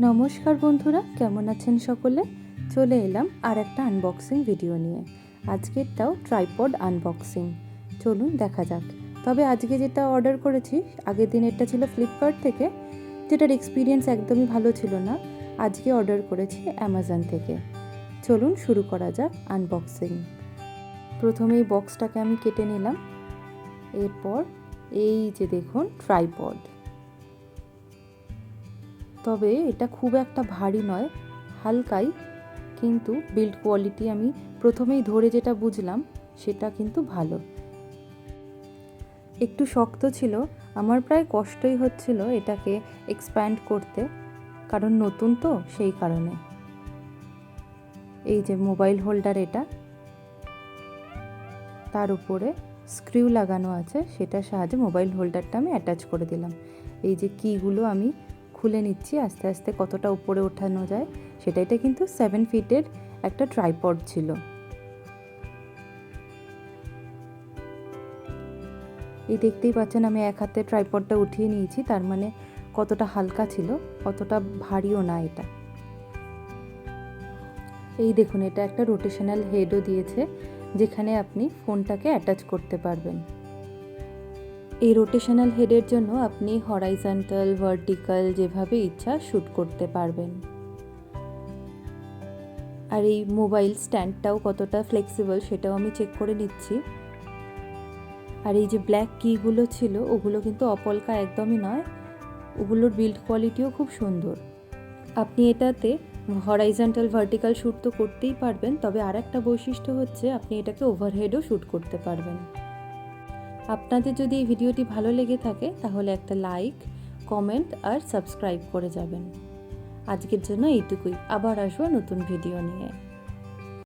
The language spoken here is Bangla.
নমস্কার বন্ধুরা, কেমন আছেন সকলে? চলে এলাম আর একটা আনবক্সিং ভিডিও নিয়ে। আজকেরটাও ট্রাইপড আনবক্সিং। চলুন দেখা যাক। তবে আজকে যেটা অর্ডার করেছি, আগের দিনেরটা ছিল ফ্লিপকার্ট থেকে, যেটার এক্সপিরিয়েন্স একদমই ভালো ছিল না। আজকে অর্ডার করেছি অ্যামাজন থেকে। চলুন শুরু করা যাক আনবক্সিং। প্রথমেই বক্সটাকে আমি কেটে নিলাম। এরপর এই যে দেখুন ট্রাইপড। তবে এটা খুব একটা ভারী নয়, হালকাই, কিন্তু বিল্ড কোয়ালিটি আমি প্রথমেই ধরে যেটা বুঝলাম সেটা কিন্তু ভালো। একটু শক্ত ছিল, আমার প্রায় কষ্টই হচ্ছিল এটাকে এক্সপ্যান্ড করতে, কারণ নতুন তো সেই কারণে। এই যে মোবাইল হোল্ডার, এটা তার উপরে স্ক্রিউ লাগানো আছে, সেটার সাহায্যে মোবাইল হোল্ডারটা আমি অ্যাটাচ করে দিলাম। এই যে কিগুলো আমি খুলে নিচ্ছি আস্তে আস্তে, কতটা উপরে ওঠানো যায় সেটা। এটা কিন্তু 7 ফিটের একটা ট্রাইপড ছিল। এই দেখতেই পাচ্ছেন আমি এক হাতে ট্রাইপডটা উঠিয়ে নিয়েছি, তার মানে কতটা হালকা ছিল, কতটা ভারীও না এটা। এই দেখুন, এটা একটা রোটেশনাল হেডও দিয়েছে, যেখানে আপনি ফোনটাকে অ্যাটাচ করতে পারবেন। এই রোটেশনাল হেডের জন্য আপনি হরাইজন্টাল, ভার্টিক্যাল যেভাবে ইচ্ছা শ্যুট করতে পারবেন। আর এই মোবাইল স্ট্যান্ডটাও কতটা ফ্লেক্সিবল সেটাও আমি চেক করে নিচ্ছি। আর এই যে ব্ল্যাক কিগুলো ছিল, ওগুলো কিন্তু অপলকা একদমই নয়, ওগুলোর বিল্ড কোয়ালিটিও খুব সুন্দর। আপনি এটাতে হরাইজন্টাল, ভার্টিক্যাল শ্যুট তো করতেই পারবেন, তবে আর একটা বৈশিষ্ট্য হচ্ছে আপনি এটাকে ওভারহেডও শ্যুট করতে পারবেন। আপনাদের যদি এই ভিডিওটি ভালো লেগে থাকে তাহলে একটা লাইক, কমেন্ট আর সাবস্ক্রাইব করে যাবেন। আজকের জন্য এইটুকুই, আবার আসবো নতুন ভিডিও নিয়ে।